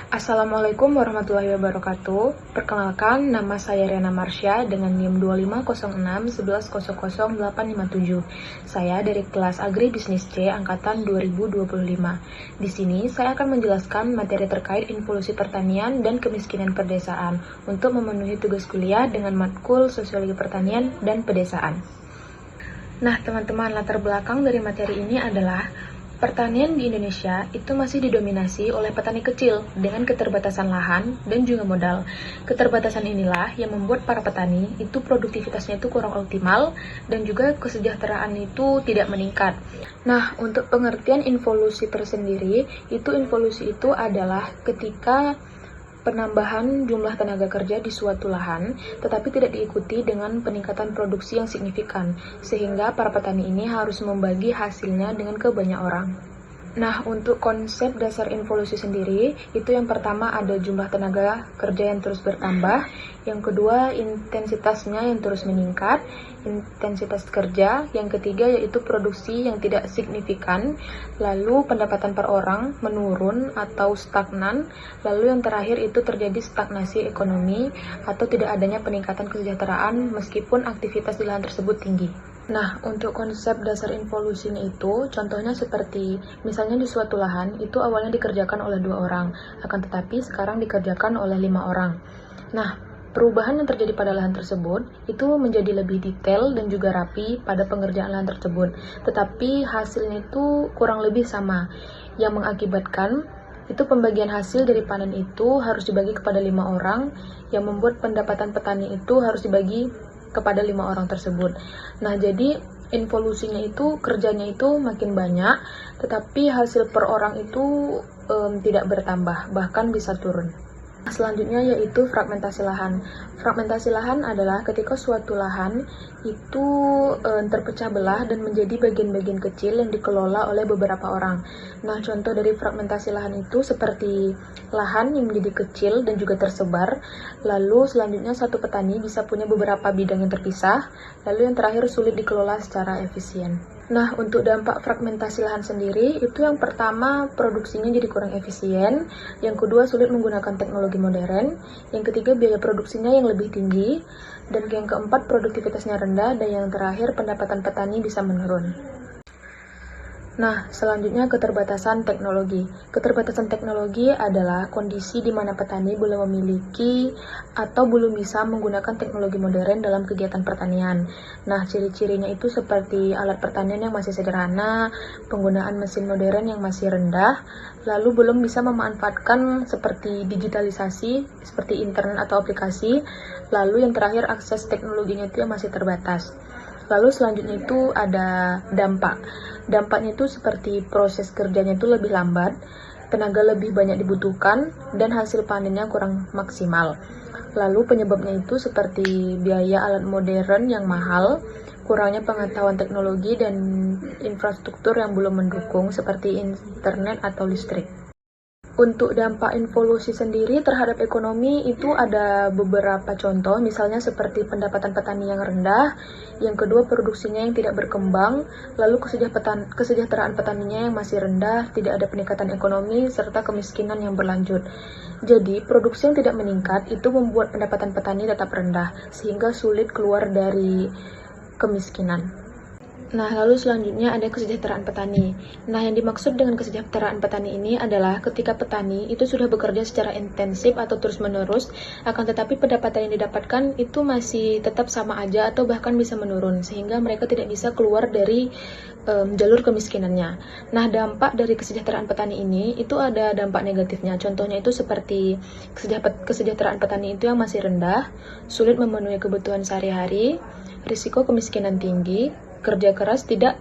Assalamualaikum warahmatullahi wabarakatuh. Perkenalkan, nama saya Riana Marsha dengan NIM 2506 Saya dari kelas Agri Bisnis C angkatan 2025. Di sini saya akan menjelaskan materi terkait involusi pertanian dan kemiskinan pedesaan untuk memenuhi tugas kuliah dengan matkul Sosiologi Pertanian dan Pedesaan. Nah, teman-teman, latar belakang dari materi ini adalah pertanian di Indonesia itu masih didominasi oleh petani kecil dengan keterbatasan lahan dan juga modal. Keterbatasan inilah yang membuat para petani itu produktivitasnya itu kurang optimal dan juga kesejahteraan itu tidak meningkat. Nah, untuk pengertian involusi tersendiri, involusi itu adalah ketika penambahan jumlah tenaga kerja di suatu lahan, tetapi tidak diikuti dengan peningkatan produksi yang signifikan, sehingga para petani ini harus membagi hasilnya dengan ke banyak orang. Nah, untuk konsep dasar involusi sendiri, itu yang pertama ada jumlah tenaga kerja yang terus bertambah, yang kedua intensitasnya yang terus meningkat, intensitas kerja, yang ketiga yaitu produksi yang tidak signifikan, lalu pendapatan per orang menurun atau stagnan, lalu yang terakhir itu terjadi stagnasi ekonomi atau tidak adanya peningkatan kesejahteraan meskipun aktivitas di lahan tersebut tinggi. Nah, untuk konsep dasar involusinya itu, contohnya seperti, misalnya di suatu lahan, itu awalnya dikerjakan oleh 2 orang, akan tetapi sekarang dikerjakan oleh 5 orang. Nah, perubahan yang terjadi pada lahan tersebut, itu menjadi lebih detail dan juga rapi pada pengerjaan lahan tersebut, tetapi hasilnya itu kurang lebih sama, yang mengakibatkan itu pembagian hasil dari panen itu harus dibagi kepada 5 orang, yang membuat pendapatan petani itu harus dibagi kepada 5 orang tersebut. Nah, jadi involusinya itu kerjanya itu makin banyak, tetapi hasil per orang itu tidak bertambah, bahkan bisa turun. Selanjutnya yaitu fragmentasi lahan. Fragmentasi lahan adalah ketika suatu lahan itu terpecah belah dan menjadi bagian-bagian kecil yang dikelola oleh beberapa orang. Nah, contoh dari fragmentasi lahan itu seperti lahan yang menjadi kecil dan juga tersebar. Lalu selanjutnya satu petani bisa punya beberapa bidang yang terpisah. Lalu yang terakhir sulit dikelola secara efisien. Nah, untuk dampak fragmentasi lahan sendiri, itu yang pertama produksinya jadi kurang efisien, yang kedua sulit menggunakan teknologi modern, yang ketiga biaya produksinya yang lebih tinggi, dan yang keempat produktivitasnya rendah, dan yang terakhir pendapatan petani bisa menurun. Nah, selanjutnya keterbatasan teknologi. Keterbatasan teknologi adalah kondisi di mana petani belum memiliki atau belum bisa menggunakan teknologi modern dalam kegiatan pertanian. Nah, ciri-cirinya itu seperti alat pertanian yang masih sederhana, penggunaan mesin modern yang masih rendah, lalu belum bisa memanfaatkan seperti digitalisasi, seperti internet atau aplikasi, lalu yang terakhir akses teknologinya itu yang masih terbatas. Lalu selanjutnya itu ada dampak. Dampaknya itu seperti proses kerjanya itu lebih lambat, tenaga lebih banyak dibutuhkan, dan hasil panennya kurang maksimal. Lalu penyebabnya itu seperti biaya alat modern yang mahal, kurangnya pengetahuan teknologi, dan infrastruktur yang belum mendukung seperti internet atau listrik. Untuk dampak involusi sendiri terhadap ekonomi itu ada beberapa contoh, misalnya seperti pendapatan petani yang rendah, yang kedua produksinya yang tidak berkembang, lalu kesejahteraan petaninya yang masih rendah, tidak ada peningkatan ekonomi, serta kemiskinan yang berlanjut. Jadi, produksi yang tidak meningkat itu membuat pendapatan petani tetap rendah, sehingga sulit keluar dari kemiskinan. Nah, lalu selanjutnya ada kesejahteraan petani. Nah, yang dimaksud dengan kesejahteraan petani ini adalah ketika petani itu sudah bekerja secara intensif atau terus-menerus, akan tetapi pendapatan yang didapatkan itu masih tetap sama aja atau bahkan bisa menurun, sehingga mereka tidak bisa keluar dari jalur kemiskinannya. Nah, dampak dari kesejahteraan petani ini itu ada dampak negatifnya. Contohnya itu seperti kesejahteraan petani itu yang masih rendah, sulit memenuhi kebutuhan sehari-hari, risiko kemiskinan tinggi, kerja keras tidak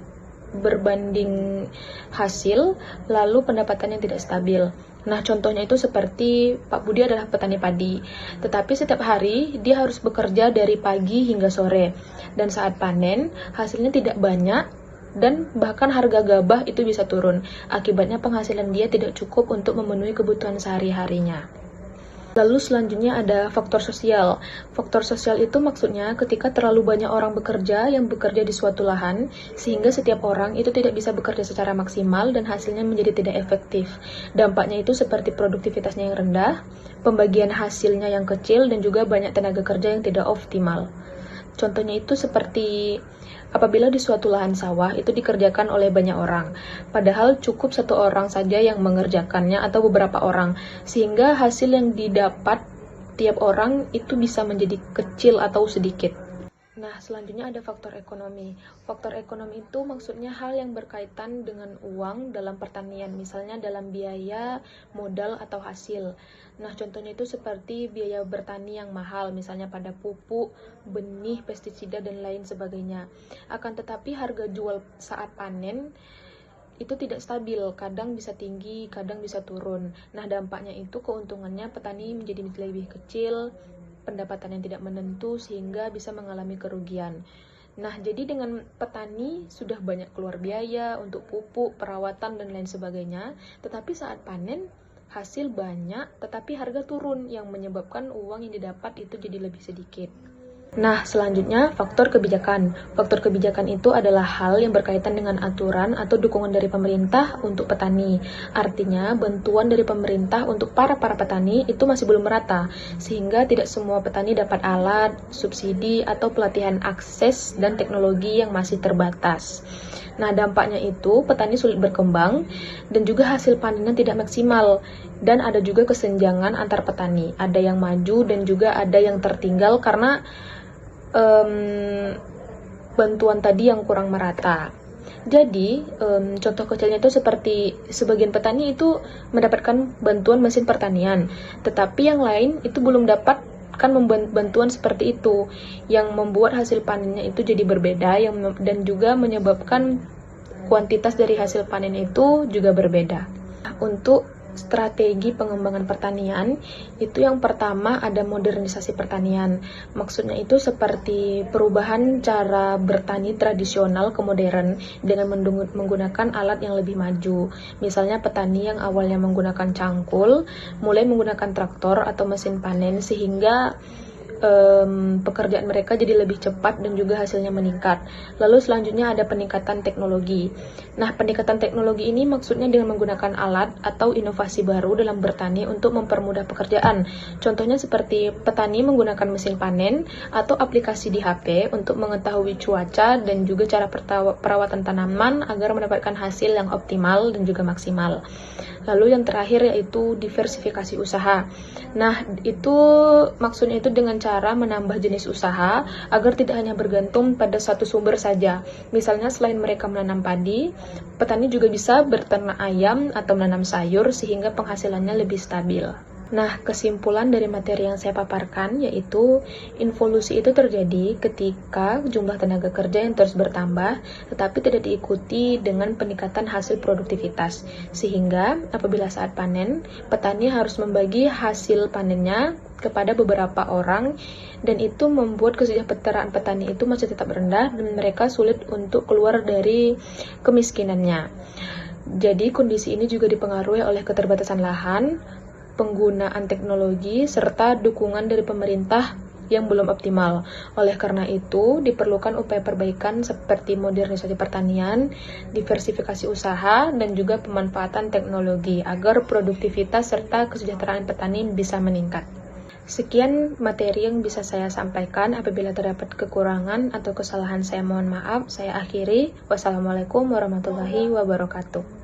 berbanding hasil, lalu pendapatan yang tidak stabil. Nah, contohnya itu seperti Pak Budi adalah petani padi, tetapi setiap hari dia harus bekerja dari pagi hingga sore, dan saat panen hasilnya tidak banyak, dan bahkan harga gabah itu bisa turun. Akibatnya penghasilan dia tidak cukup untuk memenuhi kebutuhan sehari-harinya. Lalu selanjutnya ada faktor sosial. Faktor sosial itu maksudnya ketika terlalu banyak orang yang bekerja di suatu lahan, sehingga setiap orang itu tidak bisa bekerja secara maksimal dan hasilnya menjadi tidak efektif. Dampaknya itu seperti produktivitasnya yang rendah, pembagian hasilnya yang kecil, dan juga banyak tenaga kerja yang tidak optimal. Contohnya itu seperti apabila di suatu lahan sawah itu dikerjakan oleh banyak orang, padahal cukup satu orang saja yang mengerjakannya atau beberapa orang, sehingga hasil yang didapat tiap orang itu bisa menjadi kecil atau sedikit. Nah, selanjutnya ada faktor ekonomi. Faktor ekonomi itu maksudnya hal yang berkaitan dengan uang dalam pertanian, misalnya dalam biaya, modal, atau hasil. Nah, contohnya itu seperti biaya bertani yang mahal, misalnya pada pupuk, benih, pestisida, dan lain sebagainya. Akan tetapi harga jual saat panen itu tidak stabil, kadang bisa tinggi, kadang bisa turun. Nah, dampaknya itu keuntungannya petani menjadi lebih kecil, pendapatan yang tidak menentu, sehingga bisa mengalami kerugian. Nah, jadi dengan petani sudah banyak keluar biaya untuk pupuk, perawatan, dan lain sebagainya, tetapi saat panen hasil banyak, tetapi harga turun yang menyebabkan uang yang didapat itu jadi lebih sedikit. Nah, selanjutnya faktor kebijakan. Faktor kebijakan itu adalah hal yang berkaitan dengan aturan atau dukungan dari pemerintah untuk petani. Artinya, bantuan dari pemerintah untuk para petani itu masih belum merata, sehingga tidak semua petani dapat alat, subsidi, atau pelatihan akses dan teknologi yang masih terbatas. Nah, dampaknya itu petani sulit berkembang dan juga hasil panennya tidak maksimal. Dan ada juga kesenjangan antar petani. Ada yang maju dan juga ada yang tertinggal karena bantuan tadi yang kurang merata. Jadi, contoh kecilnya itu seperti sebagian petani itu mendapatkan bantuan mesin pertanian, tetapi yang lain itu belum dapat bantuan seperti itu, yang membuat hasil panennya itu jadi berbeda dan juga menyebabkan kuantitas dari hasil panen itu juga berbeda. Untuk strategi pengembangan pertanian, itu yang pertama ada modernisasi pertanian. Maksudnya itu seperti perubahan cara bertani tradisional ke modern dengan menggunakan alat yang lebih maju. Misalnya petani yang awalnya menggunakan cangkul, mulai menggunakan traktor atau mesin panen, sehingga pekerjaan mereka jadi lebih cepat dan juga hasilnya meningkat. Lalu selanjutnya ada peningkatan teknologi. Nah, peningkatan teknologi ini maksudnya dengan menggunakan alat atau inovasi baru dalam bertani untuk mempermudah pekerjaan. Contohnya seperti petani menggunakan mesin panen atau aplikasi di HP untuk mengetahui cuaca dan juga cara perawatan tanaman agar mendapatkan hasil yang optimal dan juga maksimal. Lalu yang terakhir yaitu diversifikasi usaha. Nah, itu maksudnya itu dengan cara menambah jenis usaha agar tidak hanya bergantung pada satu sumber saja. Misalnya selain mereka menanam padi, petani juga bisa berternak ayam atau menanam sayur sehingga penghasilannya lebih stabil. Nah, kesimpulan dari materi yang saya paparkan yaitu involusi itu terjadi ketika jumlah tenaga kerja yang terus bertambah tetapi tidak diikuti dengan peningkatan hasil produktivitas. Sehingga apabila saat panen, petani harus membagi hasil panennya kepada beberapa orang dan itu membuat kesejahteraan petani itu masih tetap rendah dan mereka sulit untuk keluar dari kemiskinannya. Jadi kondisi ini juga dipengaruhi oleh keterbatasan lahan, penggunaan teknologi, serta dukungan dari pemerintah yang belum optimal. Oleh karena itu, diperlukan upaya perbaikan seperti modernisasi pertanian, diversifikasi usaha, dan juga pemanfaatan teknologi agar produktivitas serta kesejahteraan petani bisa meningkat. Sekian materi yang bisa saya sampaikan. Apabila terdapat kekurangan atau kesalahan, saya mohon maaf. Saya akhiri. Wassalamualaikum warahmatullahi wabarakatuh.